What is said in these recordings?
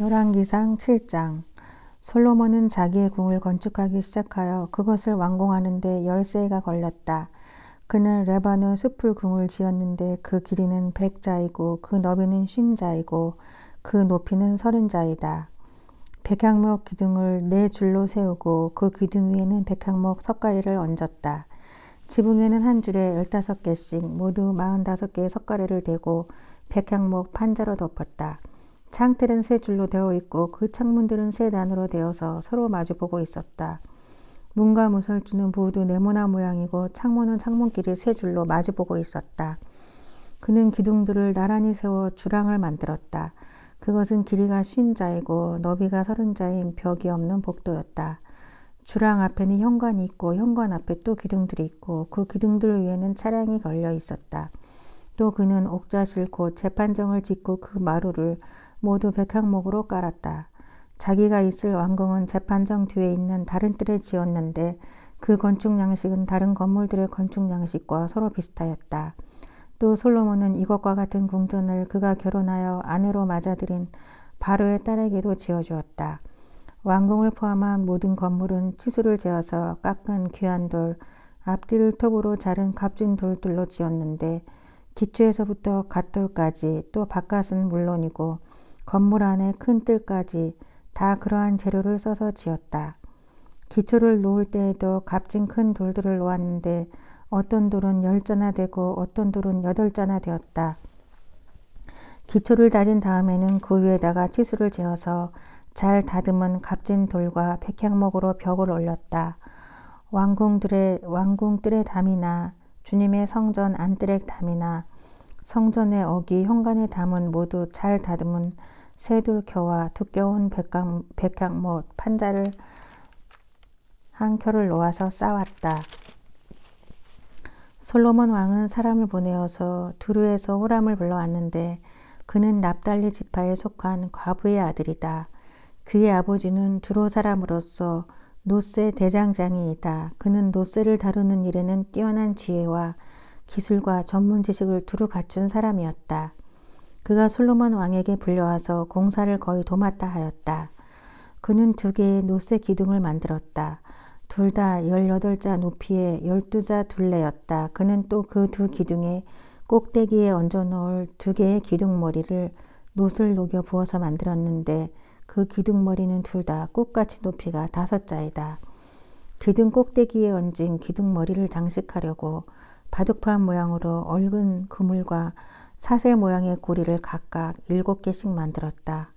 열왕기상 7장. 솔로몬은 자기의 궁을 건축하기 시작하여 그것을 완공하는 데 10세가 걸렸다. 그는 레바논 숲을 궁을 지었는데 그 길이는 100자이고 그 너비는 50자이고 그 높이는 30자이다. 백향목 기둥을 4줄로 세우고 그 기둥 위에는 백향목 석가리를 얹었다. 지붕에는 한 줄에 15개씩 모두 45개의 석가리를 대고 백향목 판자로 덮었다. 창틀은 3줄로 되어 있고 그 창문들은 3단으로 되어서 서로 마주보고 있었다. 문과 무설주는 모두 네모난 모양이고 창문은 창문끼리 3줄로 마주보고 있었다. 그는 기둥들을 나란히 세워 주랑을 만들었다. 그것은 길이가 50자이고 너비가 30자인 벽이 없는 복도였다. 주랑 앞에는 현관이 있고 현관 앞에 또 기둥들이 있고 그 기둥들 위에는 차량이 걸려 있었다. 또 그는 옥좌실 곧 재판정을 짓고 그 마루를 모두 백향목으로 깔았다. 자기가 있을 왕궁은 재판정 뒤에 있는 다른 뜰에 지었는데 그 건축 양식은 다른 건물들의 건축 양식과 서로 비슷하였다. 또 솔로몬은 이것과 같은 궁전을 그가 결혼하여 아내로 맞아들인 바로의 딸에게도 지어주었다. 왕궁을 포함한 모든 건물은 치수를 재어서 깎은 귀한 돌, 앞뒤를 톱으로 자른 값진 돌들로 지었는데 기초에서부터 갓돌까지 또 바깥은 물론이고 건물 안에 큰 뜰까지 다 그러한 재료를 써서 지었다. 기초를 놓을 때에도 값진 큰 돌들을 놓았는데 어떤 돌은 10자나 되고 어떤 돌은 8자나 되었다. 기초를 다진 다음에는 그 위에다가 치수를 재어서 잘 다듬은 값진 돌과 백향목으로 벽을 올렸다. 왕궁 뜰의 담이나 주님의 성전 안뜰의 담이나 성전의 어기 현관의 담은 모두 잘 다듬은 쇠돌켜와 두꺼운 백향못 판자를 한 켜를 놓아서 쌓았다. 솔로몬 왕은 사람을 보내어서 두루에서 호람을 불러왔는데 그는 납달리 지파에 속한 과부의 아들이다. 그의 아버지는 두로 사람으로서 노세 대장장이이다. 그는 노세를 다루는 일에는 뛰어난 지혜와 기술과 전문 지식을 두루 갖춘 사람이었다. 그가 솔로몬 왕에게 불려와서 공사를 거의 도맡아 하였다. 그는 2개의 노세 기둥을 만들었다. 둘 다 18자 높이에 12자 둘레였다. 그는 또 그 2 기둥의 꼭대기에 얹어 놓을 2개의 기둥머리를 놋을 녹여 부어서 만들었는데 그 기둥머리는 둘 다 꽃같이 높이가 5자이다. 기둥 꼭대기에 얹은 기둥머리를 장식하려고 바둑판 모양으로 얽은 그물과 사슬 모양의 고리를 각각 7개씩 만들었다.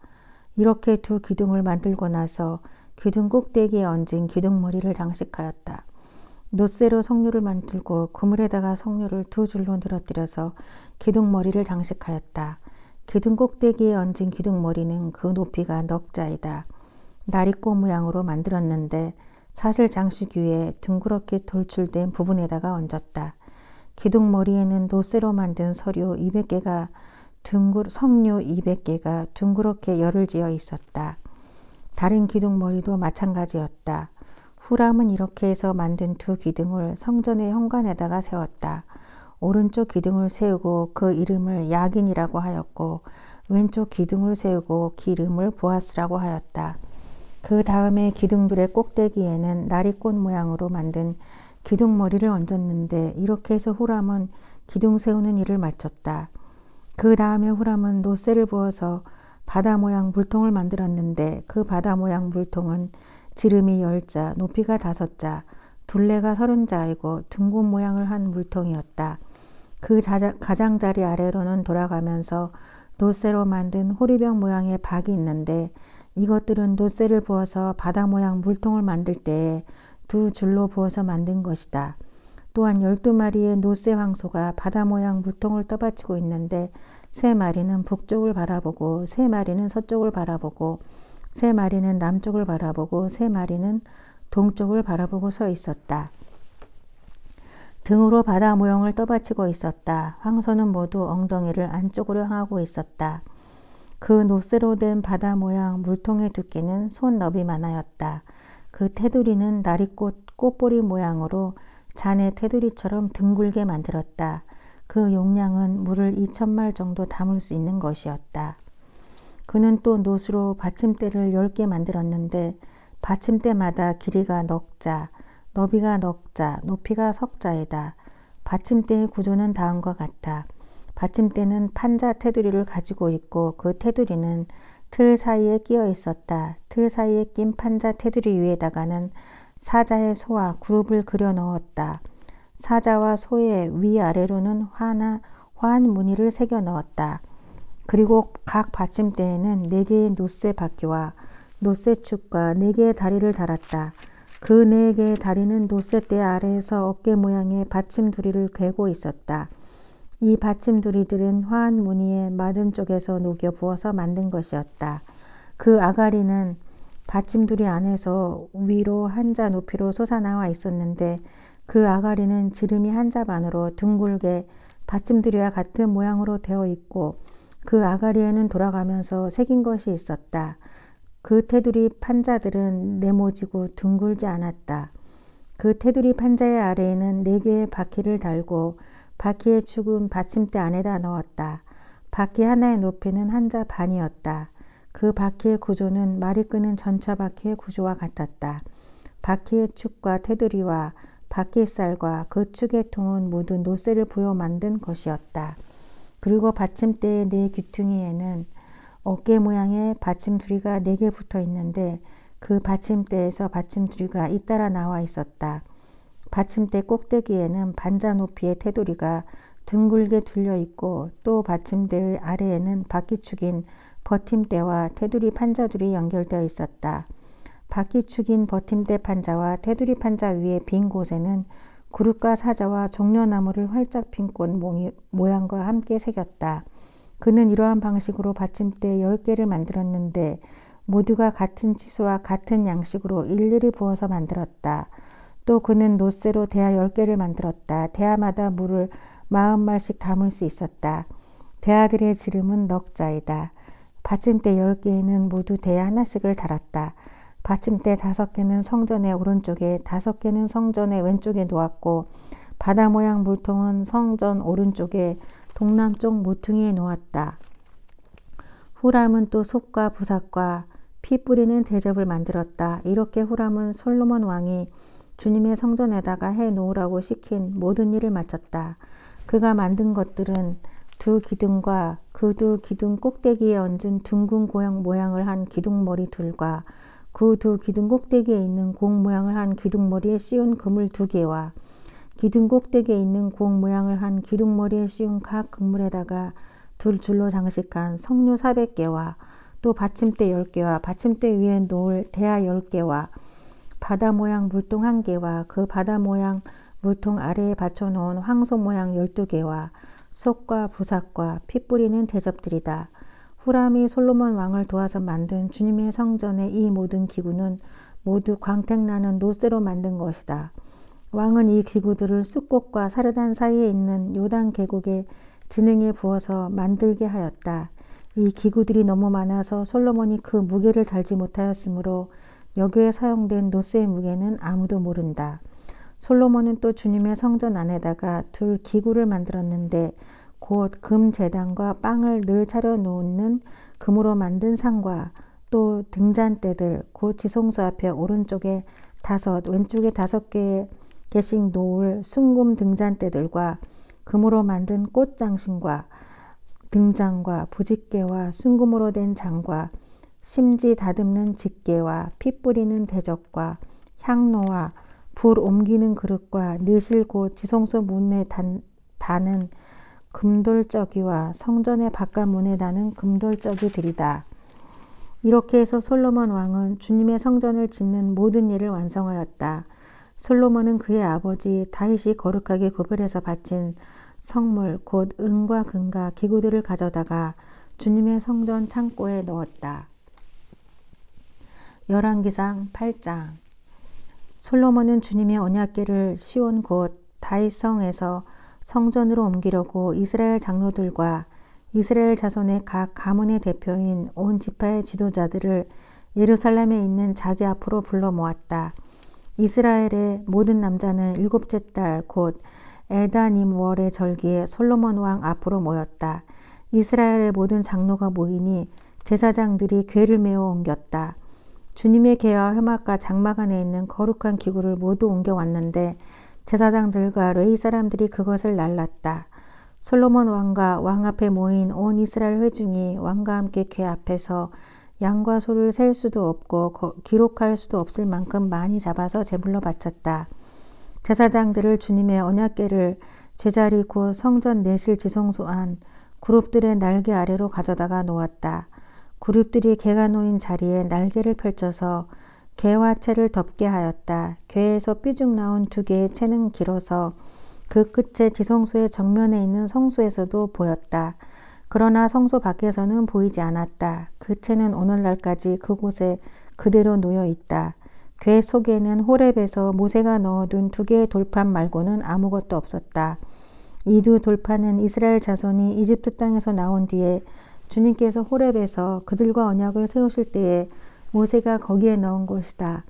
이렇게 2 기둥을 만들고 나서 기둥 꼭대기에 얹은 기둥머리를 장식하였다. 놋쇠로 석류를 만들고 그물에다가 석류를 2줄로 늘어뜨려서 기둥머리를 장식하였다. 기둥 꼭대기에 얹은 기둥머리는 그 높이가 넉자이다. 나리꽃 모양으로 만들었는데 사슬 장식 위에 둥그렇게 돌출된 부분에다가 얹었다. 기둥머리에는 놋쇠로 만든 석류 200개가 둥그렇게 열을 지어 있었다. 다른 기둥머리도 마찬가지였다. 후람은 이렇게 해서 만든 2 기둥을 성전의 현관에다가 세웠다. 오른쪽 기둥을 세우고 그 이름을 야긴이라고 하였고 왼쪽 기둥을 세우고 그 이름을 보아스라고 하였다. 그 다음에 기둥들의 꼭대기에는 나리꽃 모양으로 만든 기둥머리를 얹었는데 이렇게 해서 후람은 기둥 세우는 일을 마쳤다. 그 다음에 후람은 놋쇠를 부어서 바다 모양 물통을 만들었는데 그 바다 모양 물통은 지름이 10자, 높이가 5자, 둘레가 30자이고 둥근 모양을 한 물통이었다. 그 가장자리 아래로는 돌아가면서 놋쇠로 만든 호리병 모양의 박이 있는데 이것들은 놋쇠를 부어서 바다 모양 물통을 만들 때에 2 줄로 부어서 만든 것이다. 또한 12마리의 놋쇠 황소가 바다 모양 물통을 떠받치고 있는데 3마리는 북쪽을 바라보고 3마리는 서쪽을 바라보고 3마리는 남쪽을 바라보고 3마리는 동쪽을 바라보고 서 있었다. 등으로 바다 모형을 떠받치고 있었다. 황소는 모두 엉덩이를 안쪽으로 향하고 있었다. 그 놋쇠로 된 바다 모양 물통의 두께는 손 너비만하였다. 그 테두리는 나리꽃 꽃보리 모양으로 잔의 테두리처럼 둥글게 만들었다. 그 용량은 물을 2000말 정도 담을 수 있는 것이었다. 그는 또 놋으로 받침대를 10개 만들었는데 받침대마다 길이가 넉 자, 너비가 넉 자, 높이가 석 자이다. 받침대의 구조는 다음과 같아. 받침대는 판자 테두리를 가지고 있고 그 테두리는 틀 사이에 끼어 있었다. 틀 사이에 낀 판자 테두리 위에다가는 사자의 소와 그룹을 그려 넣었다. 사자와 소의 위아래로는 화한 무늬를 새겨 넣었다. 그리고 각 받침대에는 4개의 놋새 바퀴와 놋새 축과 4개의 다리를 달았다. 그 4개의 다리는 놋새대 아래에서 어깨 모양의 받침두리를 괴고 있었다. 이 받침두리들은 화한 무늬의 맞은 쪽에서 녹여 부어서 만든 것이었다. 그 아가리는 받침두리 안에서 위로 한 자 높이로 솟아나와 있었는데 그 아가리는 지름이 한 자 반으로 둥글게 받침두리와 같은 모양으로 되어 있고 그 아가리에는 돌아가면서 새긴 것이 있었다. 그 테두리 판자들은 네모지고 둥글지 않았다. 그 테두리 판자의 아래에는 4개의 바퀴를 달고 바퀴의 축은 받침대 안에다 넣었다. 바퀴 하나의 높이는 한 자 반이었다. 그 바퀴의 구조는 말이 끄는 전차 바퀴의 구조와 같았다. 바퀴의 축과 테두리와 바퀴살과 그 축의 통은 모두 놋새를 부여 만든 것이었다. 그리고 받침대의 4 귀퉁이에는 어깨 모양의 받침두리가 4개 붙어 있는데 그 받침대에서 받침두리가 잇따라 나와 있었다. 받침대 꼭대기에는 반자 높이의 테두리가 둥글게 둘려 있고 또 받침대의 아래에는 바퀴축인 버팀대와 테두리 판자들이 연결되어 있었다. 바퀴축인 버팀대 판자와 테두리 판자 위의 빈 곳에는 구름과 사자와 종려나무를 활짝 핀 꽃 모양과 함께 새겼다. 그는 이러한 방식으로 받침대 10개를 만들었는데 모두가 같은 치수와 같은 양식으로 일일이 부어서 만들었다. 또 그는 놋새로 대야 10개를 만들었다. 대야마다 물을 40말씩 담을 수 있었다. 대야들의 지름은 넉 자이다. 받침대 10개에는 모두 대야 하나씩을 달았다. 받침대 5개는 성전의 오른쪽에 5개는 성전의 왼쪽에 놓았고 바다 모양 물통은 성전 오른쪽에 동남쪽 모퉁이에 놓았다. 후람은 또 솥과 부삭과 피 뿌리는 대접을 만들었다. 이렇게 후람은 솔로몬 왕이 주님의 성전에다가 해 놓으라고 시킨 모든 일을 마쳤다. 그가 만든 것들은 2 기둥과 그 2 기둥 꼭대기에 얹은 둥근 고형 모양을 한 기둥머리 둘과 그 2 기둥 꼭대기에 있는 공 모양을 한 기둥머리에 씌운 그물 2개와 기둥 꼭대기에 있는 공 모양을 한 기둥머리에 씌운 각 그물에다가 2 줄로 장식한 석류 400개와 또 받침대 10개와 받침대 위에 놓을 대야 10개와 바다 모양 물통 1개와 그 바다 모양 물통 아래에 받쳐놓은 황소 모양 12개와 솥과 부삭과 피 뿌리는 대접들이다. 후람이 솔로몬 왕을 도와서 만든 주님의 성전의 이 모든 기구는 모두 광택나는 놋새로 만든 것이다. 왕은 이 기구들을 숫꽃과 사르단 사이에 있는 요단 계곡의 진흥에 부어서 만들게 하였다. 이 기구들이 너무 많아서 솔로몬이 그 무게를 달지 못하였으므로 여기에 사용된 놋새의 무게는 아무도 모른다. 솔로몬은 또 주님의 성전 안에다가 2 기구를 만들었는데 곧 금 제단과 빵을 늘 차려 놓는 금으로 만든 상과 또 등잔대들 곧 지성소 앞에 오른쪽에 5 왼쪽에 5개씩 놓을 순금 등잔대들과 금으로 만든 꽃장신과 등장과 부집개와 순금으로 된 장과 심지 다듬는 집게와 피 뿌리는 대접과 향로와 불 옮기는 그릇과 느실 곧 지성소 문에 다는 금돌저기와 성전의 바깥 문에 다는 금돌저기들이다. 이렇게 해서 솔로몬 왕은 주님의 성전을 짓는 모든 일을 완성하였다. 솔로몬은 그의 아버지 다윗이 거룩하게 구별해서 바친 성물 곧 은과 금과 기구들을 가져다가 주님의 성전 창고에 넣었다. 열왕기상 8장. 솔로몬은 주님의 언약궤를 시온 곧 다윗성에서 성전으로 옮기려고 이스라엘 장로들과 이스라엘 자손의 각 가문의 대표인 온 지파의 지도자들을 예루살렘에 있는 자기 앞으로 불러 모았다. 이스라엘의 모든 남자는 7째 달 곧 에다님월의 절기에 솔로몬 왕 앞으로 모였다. 이스라엘의 모든 장로가 모이니 제사장들이 궤를 메어 옮겼다. 주님의 궤와 회막과 장막 안에 있는 거룩한 기구를 모두 옮겨왔는데 제사장들과 레위 사람들이 그것을 날랐다. 솔로몬 왕과 왕 앞에 모인 온 이스라엘 회중이 왕과 함께 궤 앞에서 양과 소를 셀 수도 없고 기록할 수도 없을 만큼 많이 잡아서 제물로 바쳤다. 제사장들을 주님의 언약궤를 제자리 곧 성전 내실 지성소 안 그룹들의 날개 아래로 가져다가 놓았다. 그룹들이 궤가 놓인 자리에 날개를 펼쳐서 궤와 채를 덮게 하였다. 궤에서 삐죽 나온 두 개의 채는 길어서 그 끝에 지성소의 정면에 있는 성소에서도 보였다. 그러나 성소 밖에서는 보이지 않았다. 그 채는 오늘날까지 그곳에 그대로 놓여 있다. 궤 속에는 호렙에서 모세가 넣어둔 두 개의 돌판 말고는 아무것도 없었다. 이 두 돌판은 이스라엘 자손이 이집트 땅에서 나온 뒤에 주님께서 호렙에서 그들과 언약을 세우실 때에 모세가 거기에 넣은 것이다.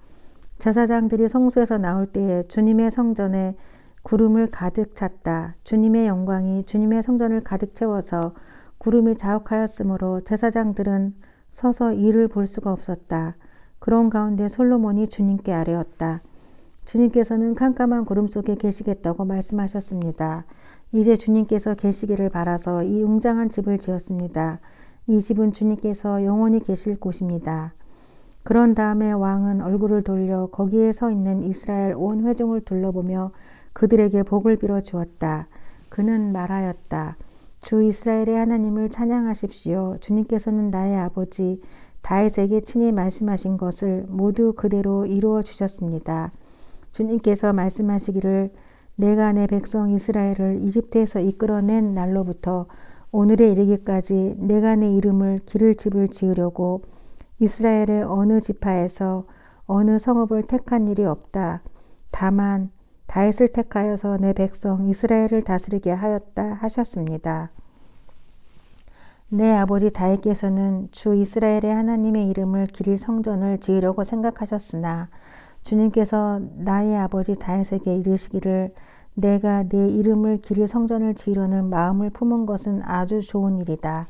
제사장들이 성소에서 나올 때에 주님의 성전에 구름을 가득 찼다. 주님의 영광이 주님의 성전을 가득 채워서 구름이 자욱하였으므로 제사장들은 서서 이를 볼 수가 없었다. 그런 가운데 솔로몬이 주님께 아뢰었다. 주님께서는 캄캄한 구름 속에 계시겠다고 말씀하셨습니다. 이제 주님께서 계시기를 바라서 이 웅장한 집을 지었습니다. 이 집은 주님께서 영원히 계실 곳입니다. 그런 다음에 왕은 얼굴을 돌려 거기에 서 있는 이스라엘 온 회중을 둘러보며 그들에게 복을 빌어 주었다. 그는 말하였다. 주 이스라엘의 하나님을 찬양하십시오. 주님께서는 나의 아버지 다윗에게 친히 말씀하신 것을 모두 그대로 이루어 주셨습니다. 주님께서 말씀하시기를 내가 내 백성 이스라엘을 이집트에서 이끌어낸 날로부터 오늘에 이르기까지 내가 내 이름을 기를 집을 지으려고 이스라엘의 어느 지파에서 어느 성읍을 택한 일이 없다. 다만 다윗을 택하여서 내 백성 이스라엘을 다스리게 하였다 하셨습니다. 내 아버지 다윗께서는 주 이스라엘의 하나님의 이름을 기릴 성전을 지으려고 생각하셨으나 주님께서 나의 아버지 다윗에게 이르시기를 내가 내 이름을 기릴 성전을 지으려는 마음을 품은 것은 아주 좋은 일이다.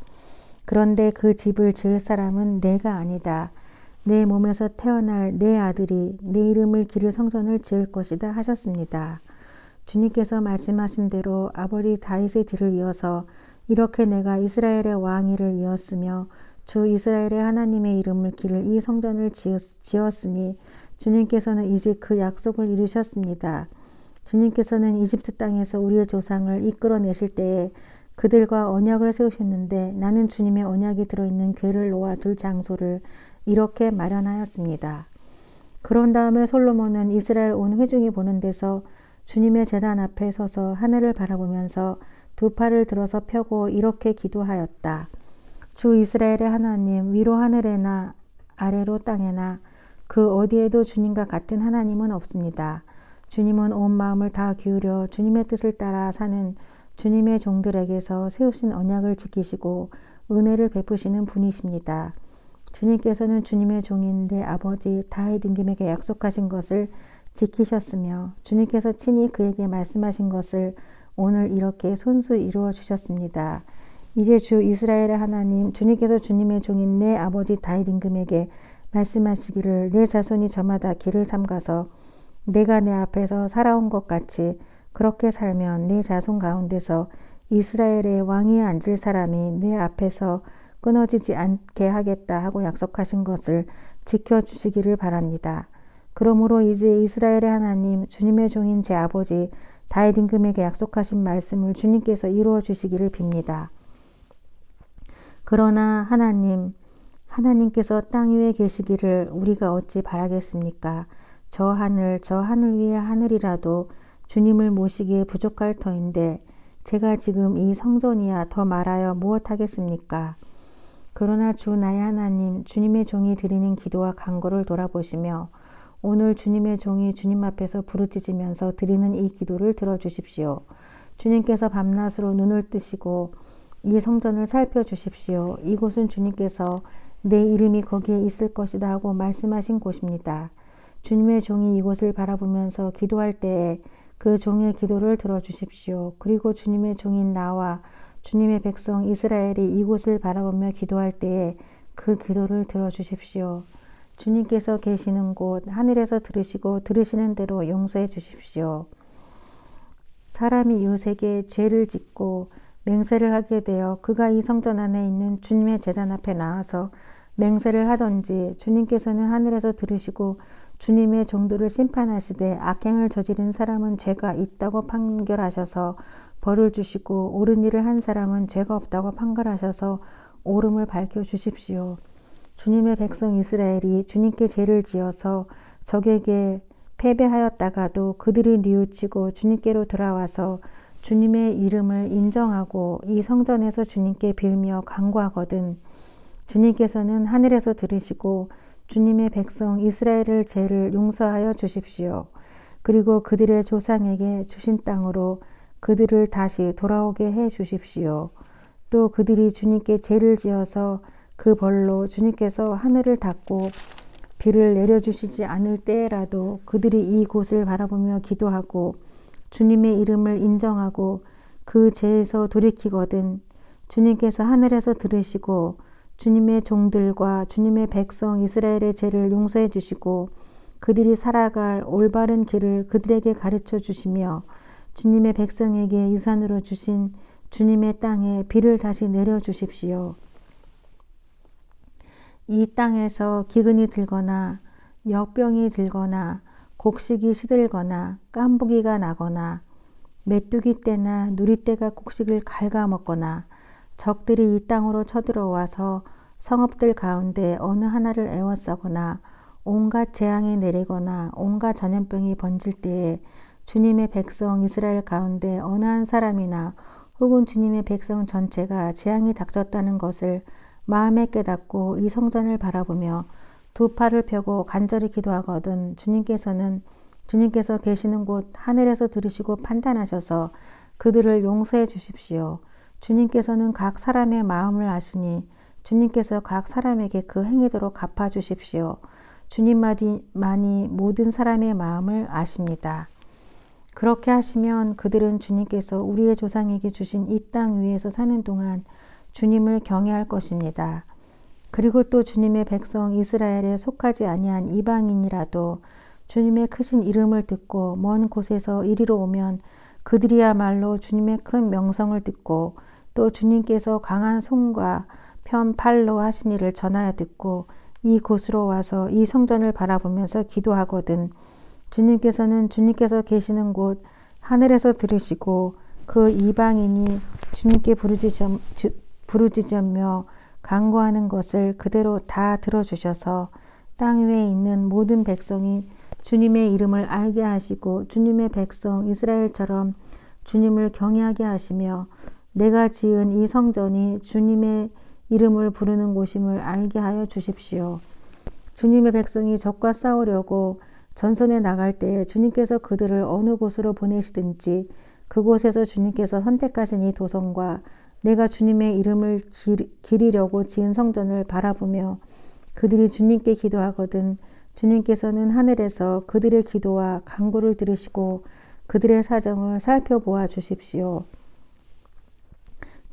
그런데 그 집을 지을 사람은 내가 아니다. 내 몸에서 태어날 내 아들이 내 이름을 기릴 성전을 지을 것이다 하셨습니다. 주님께서 말씀하신 대로 아버지 다윗의 뒤를 이어서 이렇게 내가 이스라엘의 왕위를 이었으며 주 이스라엘의 하나님의 이름을 기를 이 성전을 지었으니 주님께서는 이제 그 약속을 이루셨습니다. 주님께서는 이집트 땅에서 우리의 조상을 이끌어내실 때에 그들과 언약을 세우셨는데 나는 주님의 언약이 들어있는 궤를 놓아둘 장소를 이렇게 마련하였습니다. 그런 다음에 솔로몬은 이스라엘 온 회중이 보는 데서 주님의 제단 앞에 서서 하늘을 바라보면서 두 팔을 들어서 펴고 이렇게 기도하였다. 주 이스라엘의 하나님, 위로 하늘에나 아래로 땅에나 그 어디에도 주님과 같은 하나님은 없습니다. 주님은 온 마음을 다 기울여 주님의 뜻을 따라 사는 주님의 종들에게서 세우신 언약을 지키시고 은혜를 베푸시는 분이십니다. 주님께서는 주님의 종인 내 아버지 다윗 임금에게 약속하신 것을 지키셨으며 주님께서 친히 그에게 말씀하신 것을 오늘 이렇게 손수 이루어 주셨습니다. 이제 주 이스라엘의 하나님 주님께서 주님의 종인 내 아버지 다윗 임금에게 말씀하시기를 내 자손이 저마다 길을 삼가서 내가 내 앞에서 살아온 것 같이 그렇게 살면 내 자손 가운데서 이스라엘의 왕위에 앉을 사람이 내 앞에서 끊어지지 않게 하겠다 하고 약속하신 것을 지켜주시기를 바랍니다. 그러므로 이제 이스라엘의 하나님 주님의 종인 제 아버지 다윗 임금에게 약속하신 말씀을 주님께서 이루어 주시기를 빕니다. 그러나 하나님께서 땅 위에 계시기를 우리가 어찌 바라겠습니까? 저 하늘 위의 하늘이라도 주님을 모시기에 부족할 터인데 제가 지금 이 성전이야 더 말하여 무엇하겠습니까? 그러나 주 나의 하나님 주님의 종이 드리는 기도와 간구를 돌아보시며 오늘 주님의 종이 주님 앞에서 부르짖으면서 드리는 이 기도를 들어주십시오. 주님께서 밤낮으로 눈을 뜨시고 이 성전을 살펴주십시오. 이곳은 주님께서 내 이름이 거기에 있을 것이다 하고 말씀하신 곳입니다. 주님의 종이 이곳을 바라보면서 기도할 때에 그 종의 기도를 들어주십시오. 그리고 주님의 종인 나와 주님의 백성 이스라엘이 이곳을 바라보며 기도할 때에 그 기도를 들어주십시오. 주님께서 계시는 곳 하늘에서 들으시고 들으시는 대로 용서해 주십시오. 사람이 이웃에게 죄를 짓고 맹세를 하게 되어 그가 이 성전 안에 있는 주님의 제단 앞에 나와서 맹세를 하던지 주님께서는 하늘에서 들으시고 주님의 종들을 심판하시되 악행을 저지른 사람은 죄가 있다고 판결하셔서 벌을 주시고 옳은 일을 한 사람은 죄가 없다고 판결하셔서 옳음을 밝혀주십시오. 주님의 백성 이스라엘이 주님께 죄를 지어서 적에게 패배하였다가도 그들이 뉘우치고 주님께로 돌아와서 주님의 이름을 인정하고 이 성전에서 주님께 빌며 간구하거든 주님께서는 하늘에서 들으시고 주님의 백성 이스라엘의 죄를 용서하여 주십시오. 그리고 그들의 조상에게 주신 땅으로 그들을 다시 돌아오게 해 주십시오. 또 그들이 주님께 죄를 지어서 그 벌로 주님께서 하늘을 닫고 비를 내려주시지 않을 때라도 그들이 이곳을 바라보며 기도하고 주님의 이름을 인정하고 그 죄에서 돌이키거든 주님께서 하늘에서 들으시고 주님의 종들과 주님의 백성 이스라엘의 죄를 용서해 주시고 그들이 살아갈 올바른 길을 그들에게 가르쳐 주시며 주님의 백성에게 유산으로 주신 주님의 땅에 비를 다시 내려 주십시오. 이 땅에서 기근이 들거나 역병이 들거나 곡식이 시들거나 깐부기가 나거나 메뚜기 떼나 누리떼가 곡식을 갉아먹거나 적들이 이 땅으로 쳐들어와서 성읍들 가운데 어느 하나를 애워싸거나 온갖 재앙이 내리거나 온갖 전염병이 번질 때에 주님의 백성 이스라엘 가운데 어느 한 사람이나 혹은 주님의 백성 전체가 재앙이 닥쳤다는 것을 마음에 깨닫고 이 성전을 바라보며 두 팔을 펴고 간절히 기도하거든 주님께서 계시는 곳 하늘에서 들으시고 판단하셔서 그들을 용서해 주십시오. 주님께서는 각 사람의 마음을 아시니 주님께서 각 사람에게 그 행위대로 갚아 주십시오. 주님만이 모든 사람의 마음을 아십니다. 그렇게 하시면 그들은 주님께서 우리의 조상에게 주신 이 땅 위에서 사는 동안 주님을 경외할 것입니다. 그리고 또 주님의 백성 이스라엘에 속하지 아니한 이방인이라도 주님의 크신 이름을 듣고 먼 곳에서 이리로 오면 그들이야말로 주님의 큰 명성을 듣고 또 주님께서 강한 손과 편 팔로 하신 일을 전하여 듣고 이 곳으로 와서 이 성전을 바라보면서 기도하거든 주님께서 계시는 곳 하늘에서 들으시고 그 이방인이 주님께 부르짖으며 간구하는 것을 그대로 다 들어주셔서 땅 위에 있는 모든 백성이 주님의 이름을 알게 하시고 주님의 백성 이스라엘처럼 주님을 경외하게 하시며 내가 지은 이 성전이 주님의 이름을 부르는 곳임을 알게 하여 주십시오. 주님의 백성이 적과 싸우려고 전선에 나갈 때에 주님께서 그들을 어느 곳으로 보내시든지 그곳에서 주님께서 선택하신 이 도성과 내가 주님의 이름을 기리려고 지은 성전을 바라보며 그들이 주님께 기도하거든 주님께서는 하늘에서 그들의 기도와 간구를 들으시고 그들의 사정을 살펴보아 주십시오.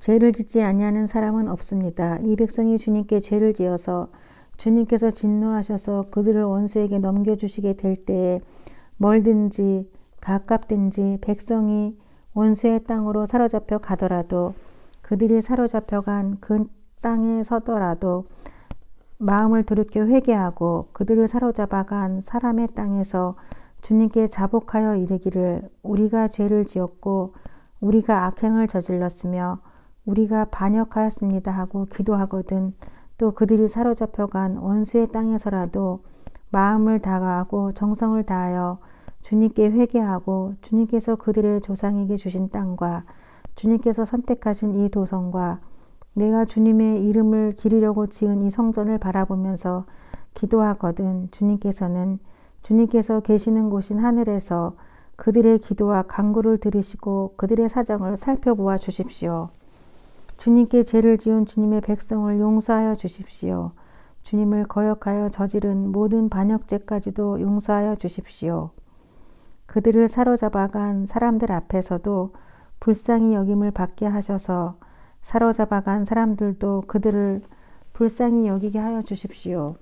죄를 짓지 아니하는 사람은 없습니다. 이 백성이 주님께 죄를 지어서 주님께서 진노하셔서 그들을 원수에게 넘겨주시게 될 때에 멀든지 가깝든지 백성이 원수의 땅으로 사로잡혀 가더라도 그들이 사로잡혀간 그 땅에 서더라도 마음을 돌이켜 회개하고 그들을 사로잡아간 사람의 땅에서 주님께 자복하여 이르기를 우리가 죄를 지었고 우리가 악행을 저질렀으며 우리가 반역하였습니다 하고 기도하거든 또 그들이 사로잡혀간 원수의 땅에서라도 마음을 다하고 정성을 다하여 주님께 회개하고 주님께서 그들의 조상에게 주신 땅과 주님께서 선택하신 이 도성과 내가 주님의 이름을 기리려고 지은 이 성전을 바라보면서 기도하거든 주님께서 계시는 곳인 하늘에서 그들의 기도와 간구를 들으시고 그들의 사정을 살펴보아 주십시오. 주님께 죄를 지은 주님의 백성을 용서하여 주십시오. 주님을 거역하여 저지른 모든 반역죄까지도 용서하여 주십시오. 그들을 사로잡아간 사람들 앞에서도 불쌍히 여김을 받게 하셔서 사로잡아간 사람들도 그들을 불쌍히 여기게 하여 주십시오.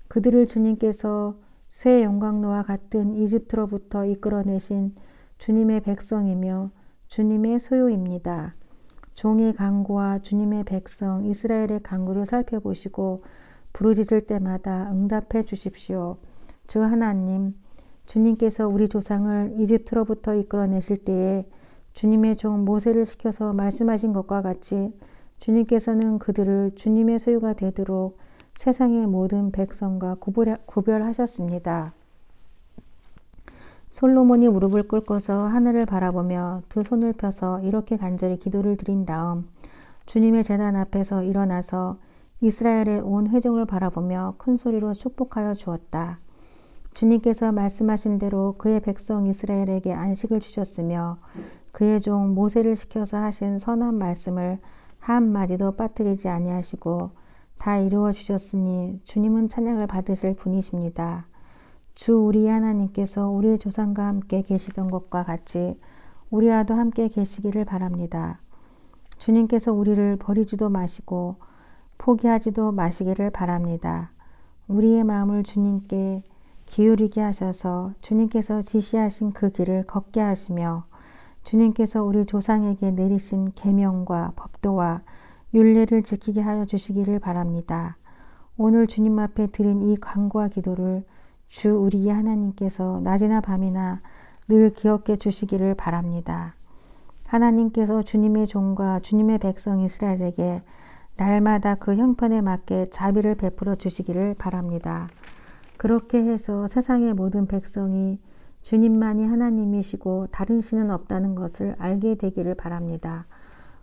그들을 주님께서 새 영광로와 같은 이집트로부터 이끌어내신 주님의 백성이며 주님의 소유입니다. 종의 간구와 주님의 백성 이스라엘의 간구를 살펴보시고 부르짖을 때마다 응답해 주십시오. 주 하나님, 주님께서 우리 조상을 이집트로부터 이끌어내실 때에 주님의 종 모세를 시켜서 말씀하신 것과 같이 주님께서는 그들을 주님의 소유가 되도록 세상의 모든 백성과 구별하셨습니다. 솔로몬이 무릎을 꿇고서 하늘을 바라보며 두 손을 펴서 이렇게 간절히 기도를 드린 다음 주님의 제단 앞에서 일어나서 이스라엘의 온 회중을 바라보며 큰 소리로 축복하여 주었다. 주님께서 말씀하신 대로 그의 백성 이스라엘에게 안식을 주셨으며 그의 종 모세를 시켜서 하신 선한 말씀을 한마디도 빠뜨리지 아니하시고 다 이루어 주셨으니 주님은 찬양을 받으실 분이십니다. 주 우리 하나님께서 우리의 조상과 함께 계시던 것과 같이 우리와도 함께 계시기를 바랍니다. 주님께서 우리를 버리지도 마시고 포기하지도 마시기를 바랍니다. 우리의 마음을 주님께 기울이게 하셔서 주님께서 지시하신 그 길을 걷게 하시며 주님께서 우리 조상에게 내리신 계명과 법도와 율례를 지키게 하여 주시기를 바랍니다. 오늘 주님 앞에 드린 이 간구와 기도를 주 우리 하나님께서 낮이나 밤이나 늘 기억해 주시기를 바랍니다. 하나님께서 주님의 종과 주님의 백성 이스라엘에게 날마다 그 형편에 맞게 자비를 베풀어 주시기를 바랍니다. 그렇게 해서 세상의 모든 백성이 주님만이 하나님이시고 다른 신은 없다는 것을 알게 되기를 바랍니다.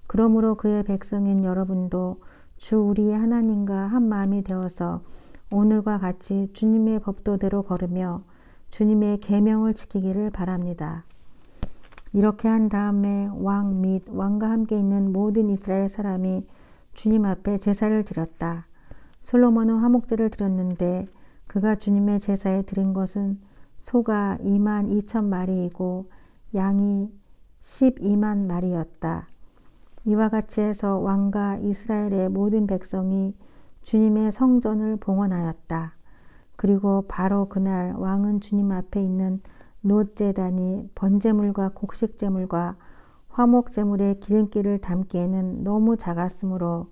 그러므로 그의 백성인 여러분도 주 우리의 하나님과 한 마음이 되어서 오늘과 같이 주님의 법도대로 걸으며 주님의 계명을 지키기를 바랍니다. 이렇게 한 다음에 왕 및 왕과 함께 있는 모든 이스라엘 사람이 주님 앞에 제사를 드렸다. 솔로몬은 화목제를 드렸는데 그가 주님의 제사에 드린 것은 소가 22,000마리이고 양이 12만 마리였다. 이와 같이 해서 왕과 이스라엘의 모든 백성이 주님의 성전을 봉헌하였다. 그리고 바로 그날 왕은 주님 앞에 있는 놋제단이 번제물과 곡식제물과 화목제물의 기름기를 담기에는 너무 작았으므로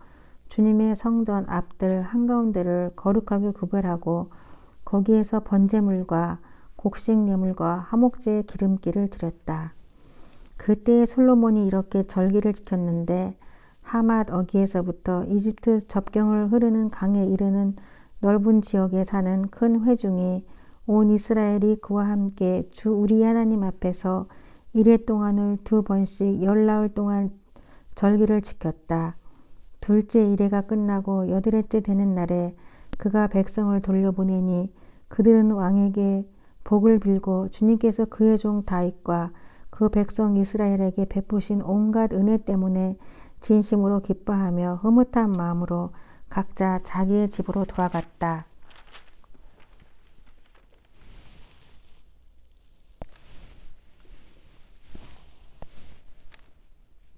주님의 성전 앞들 한가운데를 거룩하게 구별하고 거기에서 번제물과 곡식예물과 화목제의 기름기를 드렸다. 그때 솔로몬이 이렇게 절기를 지켰는데 하맛 어기에서부터 이집트 접경을 흐르는 강에 이르는 넓은 지역에 사는 큰 회중이 온 이스라엘이 그와 함께 주 우리 하나님 앞에서 이레 동안을 2번씩 열나흘 동안 절기를 지켰다. 둘째 이레가 끝나고 여드레째 되는 날에 그가 백성을 돌려보내니 그들은 왕에게 복을 빌고 주님께서 그의 종 다윗과 그 백성 이스라엘에게 베푸신 온갖 은혜 때문에 진심으로 기뻐하며 흐뭇한 마음으로 각자 자기의 집으로 돌아갔다.